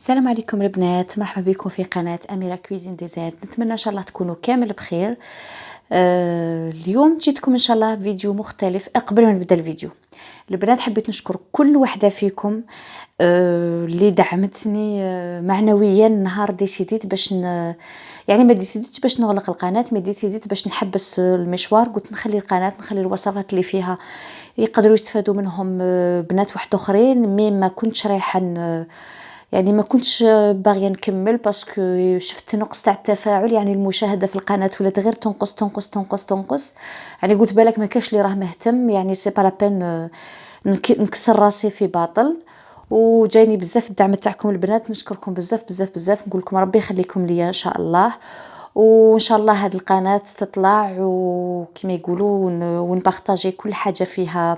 السلام عليكم البنات، مرحبا بكم في قناة أميرة كويزين دي زاد. نتمنى إن شاء الله تكونوا كامل بخير. اليوم جيتكم إن شاء الله فيديو مختلف. قبل ما نبدأ الفيديو البنات حبيت نشكر كل وحدة فيكم اللي دعمتني معنويا. نهار ديسيديت باش يعني ما ديسيديتش باش نغلق القناة، ما ديسيديت باش نحبس المشوار. قلت نخلي القناة، نخلي الوصفات اللي فيها يقدروا يستفادوا منهم بنات واحد اخرين. مي ما كنتش رايحه يعني ما كنتش باغيه نكمل باسكو شفت نقص تاع التفاعل. يعني المشاهده في القناه ولات غير تنقص تنقص تنقص تنقص. يعني قلت بالك ما كاش اللي راه مهتم، يعني سي با لا بين نكسر راسي في باطل. وجايني بزاف الدعم تاعكم البنات، نشكركم بزاف بزاف بزاف. نقول لكم ربي يخليكم ليا ان شاء الله، وان شاء الله هذه القناه تطلع وكما يقولوا ونبارطاجي كل حاجه فيها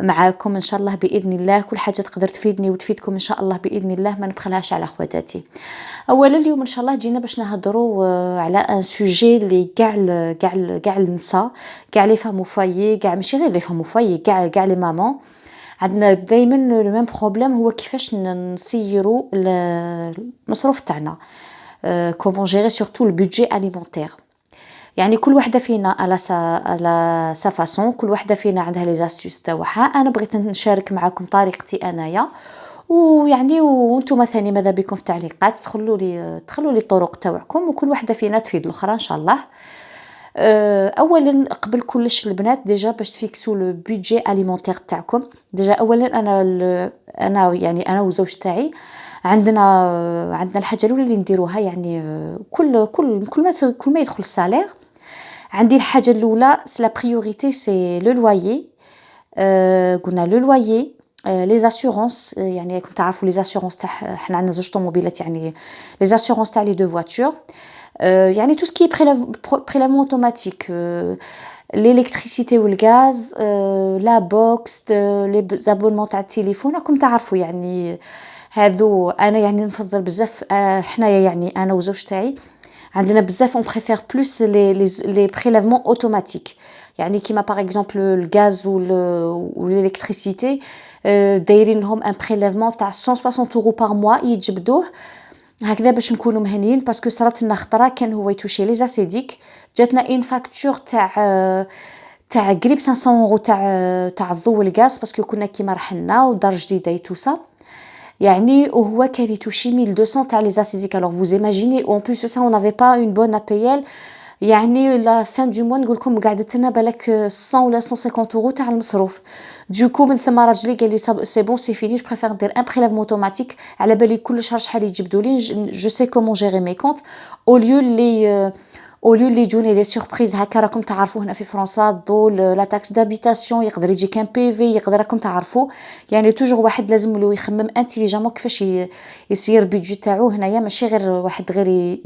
معاكم ان شاء الله باذن الله. كل حاجه تقدر تفيدني وتفيدكم ان شاء الله باذن الله، ما نبخلهاش على خواتاتي. اولا اليوم ان شاء الله جينا باش نهضروا على ان سوجي اللي كاع النساء، كاع لي فام فايي، كاع ماشي غير لي فام فايي، كاع لي مامون عندنا دائما لو ميم بروبليم، هو كيفاش نسيروا المصروف تاعنا. كومون جيري سورتو البودجي اليمونتير. يعني كل وحده فينا على سا فاصون، كل وحده فينا عندها لي زاستيس تاعها. انا بغيت نشارك معكم طريقتي انايا، ويعني وانتم ثاني ماذا بكم في التعليقات تخلوا لي الطرق تاعكم، وكل وحده فينا تفيد الاخرى ان شاء الله. اولا قبل كلش البنات ديجا باش تفيكسوا لو بودجي اليمونتير تاعكم. ديجا اولا انا يعني انا وزوج تاعي عندنا الحاجه الاولى اللي نديروها. يعني كل ما يدخل السالير، عندي الحاجه الاولى سي لا بريوريتي سي لو لويي. قلنا لو لويي، لي زاسيورونس. يعني كنت تعرفوا لي زاسيورونس تاع حنا عندنا زوج طوموبيلات، يعني لي زاسيورونس تاع لي دو فواتور. يعني تو سكي بريلافمون اوتوماتيك، الالكتريسيتي والغاز، لا بوكس، لي زابونمون تاع التليفون. راكم تعرفوا يعني هذو. انا يعني نفضل بزاف، حنايا يعني انا وزوج تاعي عندنا بزاف اون بريفير بلوس لي بريلافمون اوتوماتيك. يعني كيما باغ اكزومبل الغاز والالكتريسيتي، دايرين لهم ان بريلافمون تاع 160 اورو بار موا يتجبدوه هكذا باش نكونوا مهنيين. باسكو صرات لنا خطره كان هو يتوشي لي زاسيديك، جاتنا اون فاكتور تاع قريب 500 اورو تاع الضو والغاز، باسكو كنا كيما رحلنا ودار جديده توسا. يعني وهو كان يتوشي 1200 تاع لي زاسيديك. alors vous imaginez en plus de ça on n'avait pas une bonne APL. يعني لا فان دو موا نقول لكم قعدت لنا بالك 100 ولا 150 اورو تاع المصروف. دوكو من ثم راجلي قال لي سي بون سي فيني، جو بريفير ندير ان بريلافمون اوتوماتيك على بالي كل شهر شحال يجبدوا لي. جو سي كومون جيري مي كونط او ليو اللي يجوني دي سوربريز هكا. راكم تعرفوا هنا في فرنسا الضو لا تاكس دابيتاسيون يقدر يجي كان بي في، يقدر راكم تعرفوا. يعني توجور واحد لازم له يخمم انتيليجامون كيفاش يسير بيدجي تاعو هنايا، ماشي غير واحد غير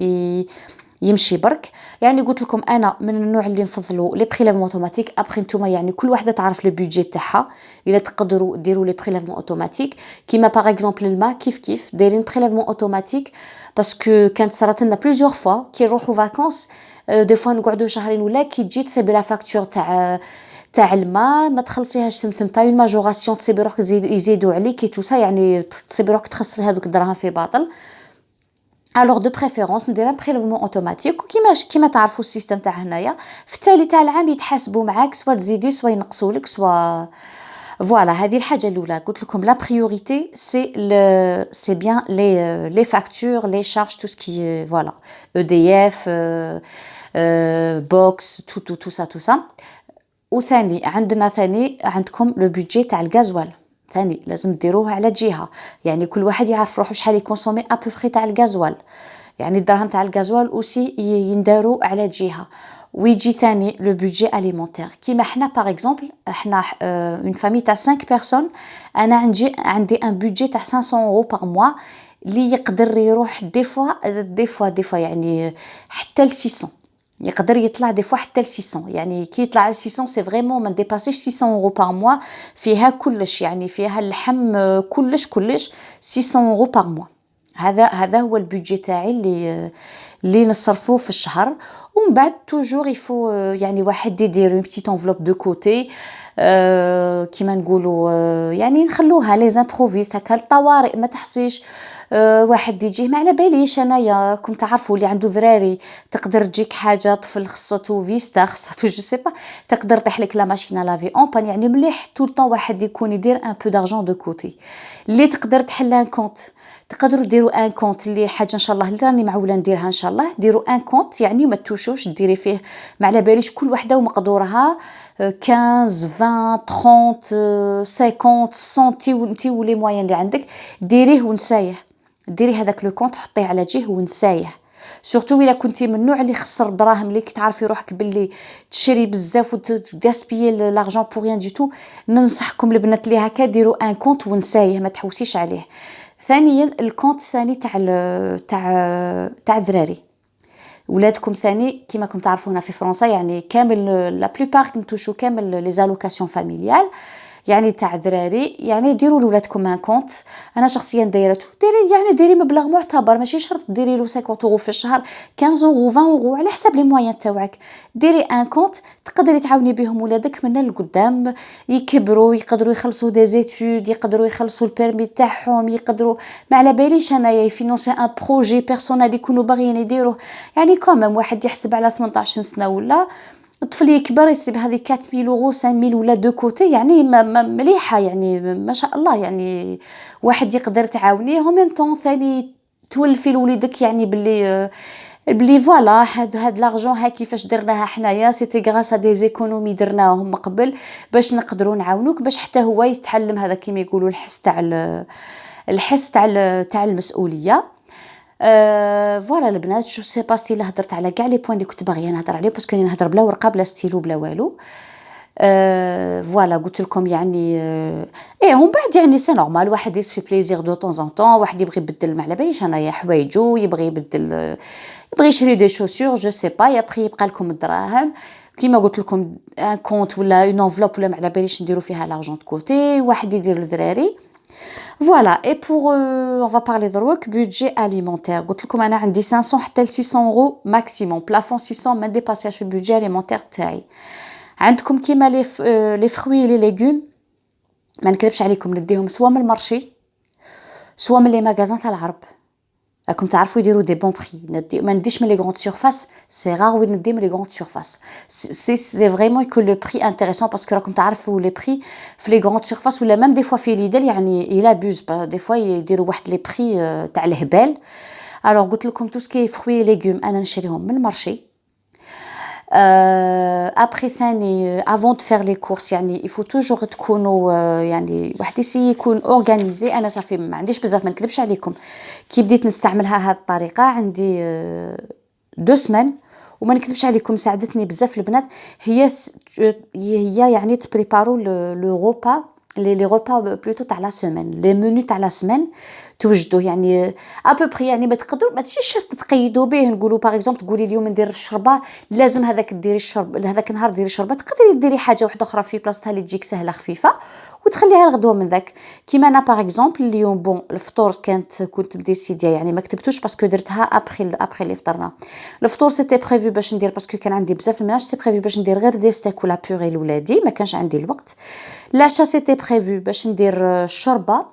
يمشي برك. يعني قلت لكم انا من النوع اللي نفضلوا لي بريلافمون اوتوماتيك. ابخي نتوما يعني كل وحده تعرف لو بودجي تاعها، الا تقدروا ديروا لي بريلافمون اوتوماتيك. كيما باغ اكزومبل الماء كيف دايرين بريلافمون اوتوماتيك، باسكو كانت صارت لنا بليزيور فوا كي نروحوا فاكونس. دي فوا نقعدوا شهرين ولا كي تجي تصيب لا فاكتور تاع الماء ما تخلصيهاش سمسم تاع اون ماجوراسيون، تصيبي روحك يزيدوا عليك تو سا. يعني تصيبي روحك تخسري هذوك الدراهم في باطل. الوغ دو بريفيرونس ندير ان بريلوفمون اوتوماتيك، وكيما تعرفوا السيستم تاع هنايا في التالي تاع العام يتحاسبوا معاك، سوا تزيدي سوا ينقصوا لك سوا. فوالا هذه الحاجه الاولى. قلت لكم لا بريوريتي سي بيان لي فاكتور لي شارج تو سكي فوالا او دي اف بوكس تو سا. وثاني عندكم لو بودجي تاع الغازوال. ثاني لازم ديروه على جهه، يعني كل واحد يعرف روحو شحال يكونسومي ابوبري تاع الغازوال. يعني الدراهم تاع الغازوال اوسي ينداروا على جهه. ويجي ثاني لو بودجي اليمونتير. كيما حنا باغ اكزومبل حنا اون فامي تاع 5 بيرسون، انا عندي ان بودجي تاع 500 اورو بار موا اللي يقدر يروح دي فوا يعني حتى ل 600. يقدر يطلع دي فوا حتى ل 600. يعني كي يطلع ل 600 سي فريمون ما نديباسيش 600 اورو بار موا. فيها كلش، يعني فيها اللحم كلش 600 اورو بار موا. هذا هو البودجي تاعي اللي نصرفوه في الشهر. ومن بعد توجور يفو يعني واحد يدير اون بتيت انفلوب دو كوتي كيما نقولوا يعني نخلوها لي زامبروفيست هكا الطوارئ ما تحصيش. واحد يجيه ما على باليش انايا كنت تعرفوا اللي عنده ذراري تقدر تجيك حاجه طفل خصاتو فيستا خصاتو جو سي با تقدر تحلك لا ماشين لافي اون بان يعني مليح طول طون واحد يكون يدير ان بو دارجون دو كوتي اللي تقدر تحل ان كونت. تقدروا ديروا ان كونت اللي حاجه ان شاء الله اللي راني معوله نديرها ان شاء الله ديروا ان كونت يعني ما توشوش ديري فيه ما على باليش كل وحده ومقدورها 15 20 30 50 سنتي وانتي ولي موين اللي عندك ديريه ونسايه. ديري هذاك لو كونت حطيه على جهه ونسايه سورتو الا كنتي من النوع اللي خسر الدراهم اللي تعرفي روحك باللي تشري بزاف وتغاسبيي لارجون بور ريان دو تو. ننصحكم البنات اللي هكا ديروا ان كونت ونسايه ما تحوسيش عليه. ثانيا الكونت ثاني تاع الذراري ولادكم ثاني كيما كنتم تعرفوا هنا في فرنسا يعني كامل لا بلوبار كنتوشوا كامل لي زالوكاسيون فاميليال يعني تاع الذراري يعني ديروا لولادكم ان كونت. انا شخصيا دايرته ديري مبلغ معتبر ماشي شرط ديري له 50 اورو في الشهر 15 اورو 20 اورو على حسب لي موين تاعك. ديري ان كونت تقدري تعاوني بهم ولادك من القدام يكبروا يقدروا يخلصوا دي زيتود يقدروا يخلصوا البيرمي تاعهم يقدروا ما على باليش انايا يفينونسي ان بروجي بيرسونيل يكونوا باغيين يديروه يعني كومام واحد يحسب على 18 سنه ولا الطفل يكبر يصيب هذه 4000 اورو 5000 ولا دو كوتي يعني مليحه يعني ما شاء الله يعني واحد يقدر تعاونيه وميم طون ثاني تولفي لوليدك يعني بلي فوالا هاد لارجون ها كيفاش درناها حنايا سيتي غراس دي زيكونومي درناهم قبل باش نقدروا نعاونوك باش حتى هو يتعلم هذا كيما يقولوا الحس تاع المسؤوليه. فوالا البنات جو سي با سي هضرت على كاع لي بوين اللي كنت باغيه نهضر عليه باسكو راني نهضر بلا ورقه بلا ستيلو بلا والو. فوالا قلت لكم يعني ايه هم بعد يعني سي نورمال واحد يسفي بليزير دو طون زون طون واحد يبغي يبدل ما على باليش انايا حوايجو يبغي يبدل يبغي يشري دي شوسور جو سي با يابخي يبقى لكم الدراهم كيما قلت لكم ان كونت ولا اون انفلوب ولا ما على باليش نديروا فيها لارجون كوتي واحد يدير للذراري. Voilà, et pour, on va parler de budget alimentaire. قلت لكم أنا عندي 500 حتى 600 euros maximum. Plafond 600 ما ديباسياش البودجي alimentaire تاعي. عندكم كيما لي فروي لي ليغوم ما نكذبش عليكم نديهم سوا من المارشي سوا من لي ماغازان تاع العرب. راكم تعرفوا يديروا دي بون بري ما نديش من لي غروند سيرفاس سي رار وين ندي من لي غروند سيرفاس سي فريمون يكون لو بري انتريسون باسكو راكم تعرفوا لي بري في لي غروند سيرفاس ولا ميم دي فوا في ليدل يعني الى بوز دي فوا يديروا واحد لي بري تاع الهبال. الوغ قلت لكم تو سكي فروي ليغوم انا نشريهم من المارشي. ابري ثاني افون دو فير لي كورس يعني يفو توجور تكونوا يعني واحد يكون اورغانيزي. انا صافي ما عنديش بزاف ما نكذبش عليكم كي بديت نستعملها هذه الطريقه عندي 2 سمان وما نكذبش عليكم ساعدتني بزاف البنات. هي يعني تبريبارو لو غوبا لي غوبا بلوتو تاع لا سيمين لي منيو تاع لا سيمين توجدوه يعني ابوبري يعني ما تقدروا ما تشي شرط تقيدوا به نقولوا باغ اكزومبل تقولي اليوم ندير الشربه لازم هذاك ديري الشرب هذاك النهار ديري الشربه تقدري ديري حاجه واحده اخرى في بلاصتها اللي تجيك سهله خفيفه وتخليها الغدوه من ذاك. كيما انا باغ اكزومبل اليوم بون الفطور كنت مديسيديا يعني ما كتبتوش باسكو درتها ابري اللي فطرنا. الفطور سيتي بريفو باش ندير باسكو كان عندي بزاف المناج سيتي بريفو باش ندير غير دي ستيك ولا بوري لولادي ما كانش عندي الوقت. العشاء سيتي بريفو باش ندير الشوربه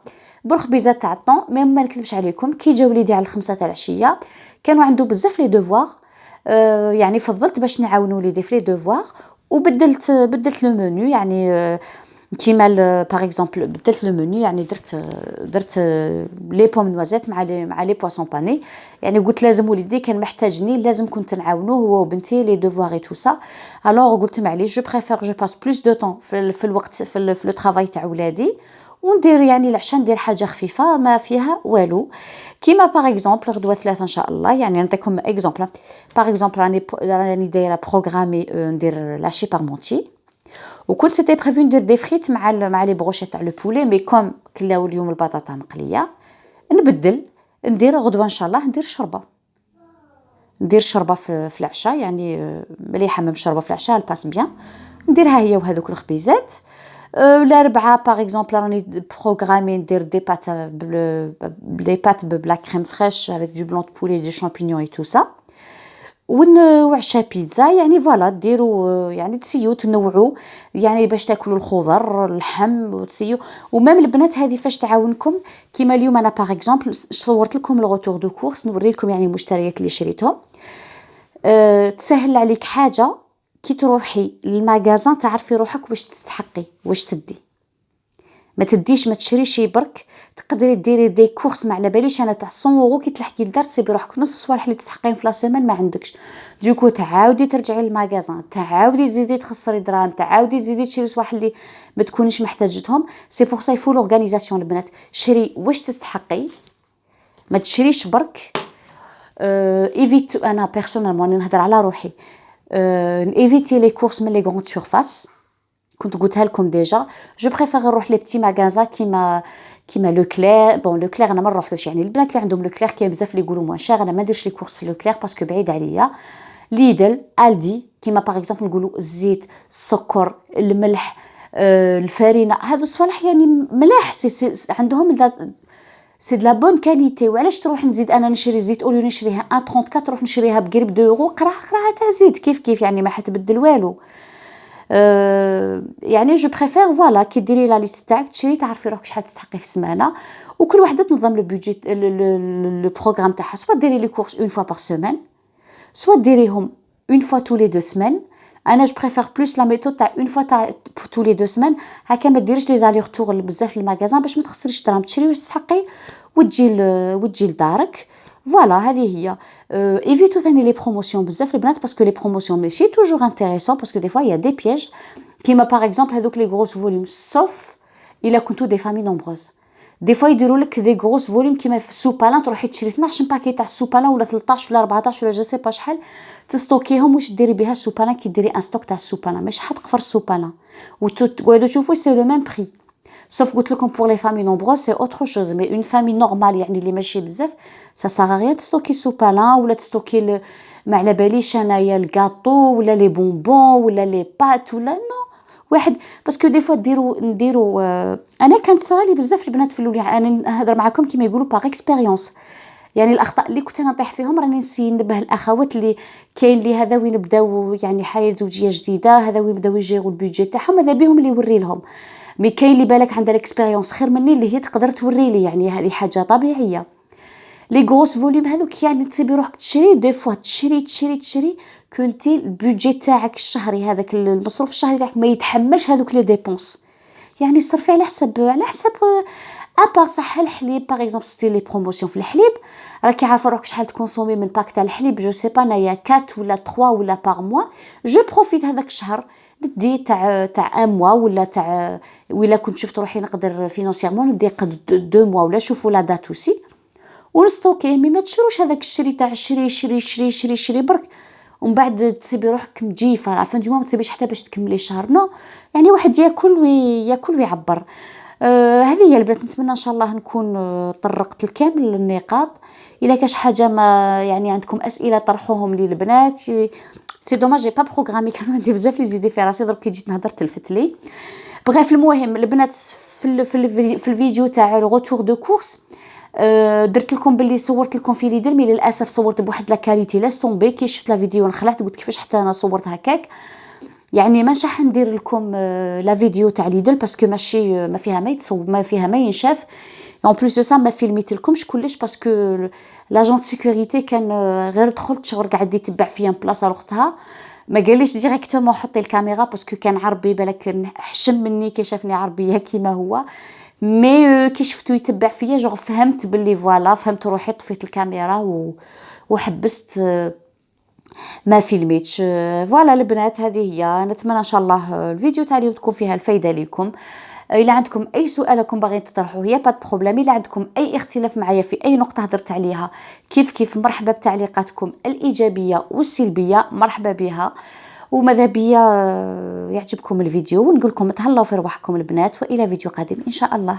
بالخبيزات تاع الطون ما نكذبش عليكم كي جا وليدي على 5 تاع العشيه كانوا عنده بزاف لي دوفوار يعني فضلت باش نعاونوا وليدي في لي دوفوار بدلت لو منيو يعني كيما باغ اكزومبل بدلت لو منيو يعني درت لي بوم نوازيت مع لي بواسون باني يعني قلت لازم وليدي كان محتاجني لازم كنت نعاونوه هو وبنتي لي دوفوار اي تو سا. الوغ قلت معليش جو بريفير جو باس بلوس دو طون في الوقت في لو طرافاي تاع ولادي وندير يعني العشاء ندير حاجه خفيفه ما فيها والو. كيما باغ اكزومبل غدوه 3 ان شاء الله يعني نعطيكم اكزومبل باغ اكزومبل راني دايره بروغرامي ندير لاشي بارمونتي وكنت سيتي بريفو ندير دي فريت مع لي بروشيت تاع لو بولي مي كوم كلاو اليوم البطاطا مقليه نبدل ندير غدوه ان شاء الله ندير شربه في العشاء يعني مليحه من شربه في العشاء الباس بيان نديرها هي وهذوك الخبيزات. الاربعاء باغ اكزومبل راني بروغرامي ندير دي بات بلا كريم فريش افيك دو بلون دو بولي دو شامبينيون اي تو سا وعشا بيتزا، يعني فوالا ديروا يعني تسيو تنوعوا يعني باش تاكلوا الخضر اللحم وتسيو. ومام البنات هذه فاش تعاونكم، كيما اليوم انا باغ اكزومبل صورت لكم الغوتور دو كورس، نوري لكم يعني المشتريات اللي شريتهم. تسهل عليك حاجه كي تروحي للماغازان تعرفي روحك واش تستحقي واش تدي. ما تديش ما تشريش برك، تقدري ديري دي كورس ما على باليش انا تاع 100 اورو كي تلحقي لدار تصيبي روحك نص الصوالح اللي تستحقيهم في لا سيمين ما عندكش. دوكو تعاودي ترجعي للماغازان، تعاودي تزيدي تخسري دراهم، تعاودي تزيدي تشري صوالح اللي ما تكونيش محتاجتهم. سي بور سا يفو لورغانيزاسيون البنات. شري واش تستحقي، ما تشريش برك. ايفيت انا بيرسونيلمون نهضر على روحي، ايفيتي لي كورس من لي غروند سورفاس. كنت قلتها لكم ديجا، جو بريفير نروح لي بتي ماغازا كيما لو كلير. بون لو كلير انا ما نروحلوش، يعني البنات اللي عندهم لو كلير كاين بزاف اللي يقولوا موان شير، انا ما نديرش لي كورس في لو كلير باسكو بعيد عليا. ليدل، الدي، كيما باغ اكزومبل نقولوا الزيت، السكر، الملح، الفارينه، هادو الصوالح يعني ملاح، عندهم سي دو لا بون كاليتي. وعلاش تروح نزيد انا نشري زيت اولو نشريها 1.34 نروح نشريها بقريب 2 اورو، قراعه تاع زيت كيف يعني ما حتبدل والو. يعني جو بريفير فوالا كي ديري لا ليست تاعك تشري تعرفي روحك شحال تستحقي في السمانه، وكل وحده تنظم لو بودجيت لو بروغرام تاعها. سوا ديري لي كورس اون فوا بار سيمين، سوا ديريهم اون فوا تو لي 2 سيمين. انا جو بريفير بلوس لا ميثود تاع اون فوا تاع تو لي 2 سيمين، هكا ما ديريش لي زالي رتور بزاف للماغازان باش ما تخسريش دراهم، تشري واش تسحقي وتجي لدارك. فوالا هذه هي. ايفيتو ثاني لي بروموسيون بزاف البنات، باسكو لي بروموسيون ماشي توجور انتريسون، باسكو دي فوا يا دي بياج. كيما باغ اكزومبل هذوك لي غروس فوليوم، سوف الا كنتو دي فامي نومبروز، دي فوا يديروا لك دي غروس فوليوم كيما في السوبالان، تروحي تشري 12 باكي تاع السوبالان ولا 13 ولا 14 ولا جو سي با شحال، تستوكيهم واش ديري بها السوبالان. كي ديري ان ستوك تاع السوبالان ماشي حتقفر السوبالان وتقعدوا تشوفوا سي لو ميم بري. سوف قلت لكم بور لي فامي نومبروز سي اوتر شوز، مي اون فامي نورمال يعني اللي ماشي بزاف سا سارا غيان تستوكي سوبالان ولا تستوكي ما على باليش انايا الكاطو ولا لي بونبون ولا لي بات ولا نو واحد. باسكو دي فوا نديروا انا كانت صرالي بزاف البنات في الاول، انا نهضر معاكم كيما يقولوا باغ اكسبيريونس. يعني الاخطاء اللي كنت انا نطيح فيهم راني نسي ننبه الاخوات اللي كاين لي هذا وين بداو يعني حياه زوجيه جديده، هذا وين بداو يجيروا البيدجي تاعهم، هذا بهم اللي يوري لهم. مي كاين اللي بالك عندها الاكسبيريونس خير مني اللي هي تقدر توري لي، يعني هذه حاجه طبيعيه. لي غروس فوليوم هذوك يعني تصيبي روحك تشري دي فوا تشري كنتي البودجي تاعك الشهري هذاك المصروف الشهري تاعك ما يتحملش هذوك لي ديبونس. يعني صرفي على حسب ابار صح. الحليب باغ اكزومبل ستيل لي بروموسيون في الحليب، راكي عارفه روحك شحال تكونسومي من باك تاع الحليب، جو سي با نايا 4 ولا 3 ولا بار موا. جو بروفيت هذاك الشهر ندي تاع ان موا ولا تاع، ولا كنت شفت روحي نقدر فينانسيرمون ندي قد 2 موا ولا شوفوا لا دات اوسي ونستوكيه. مي ما تشروش هذاك الشري تاع شري برك ومن بعد تصيبي روحك مجيفه على فان دو ما تصيبيش حتى باش تكملي الشهر. نو يعني واحد ياكل ويعبر. هذه هي البنات. نتمنى ان شاء الله نكون طرقت الكامل النقاط. الا كاش حاجه ما يعني عندكم اسئله طرحوهم لي البنات. سي دوماج جي با بروغرامي، كانوا عندي بزاف لي زيدي في راسي درك كي جيت نهضر تلفت لي. بغيف المهم البنات في الفيديو تاع الغوتور دو كورس درت لكم باللي صورت لكم في ليدل، مي للاسف صورت بواحد لا كاليتي لا سومبي. كي شفت لا فيديو نخلعت قلت كيفاش حتى انا صورت هكاك. يعني ما شح ندير لكم لا فيديو تاع ليدل باسكو ماشي ما فيها ما يتصور ما فيها ما ينشاف. اون بليس دو سا ما فيلميت لكمش كلش باسكو لاجون سيكوريتي كان غير دخلت شغل قاعد يتبع فيا بلاصه اختها، ما قاليش ديريكتومون حطي الكاميرا باسكو كان عربي بالك حشم مني كي شافني عربيه كيما هو. مي كي شفتو يتبع فيا جو فهمت باللي فوالا، فهمت روحي طفيت الكاميرا وحبست ما فيلميتش. فوالا البنات هذه هي. نتمنى ان شاء الله الفيديو تاع اليوم تكون فيها الفايده لكم. الا عندكم اي سؤالكم باغيين تطرحوه هي با بروبليم. الا عندكم اي اختلاف معايا في اي نقطه هضرت عليها كيف مرحبا بتعليقاتكم الايجابيه والسلبيه، مرحبا بها. وماذا بيا يعجبكم الفيديو ونقول لكم تهلاو في رواحكم البنات، والى فيديو قادم ان شاء الله.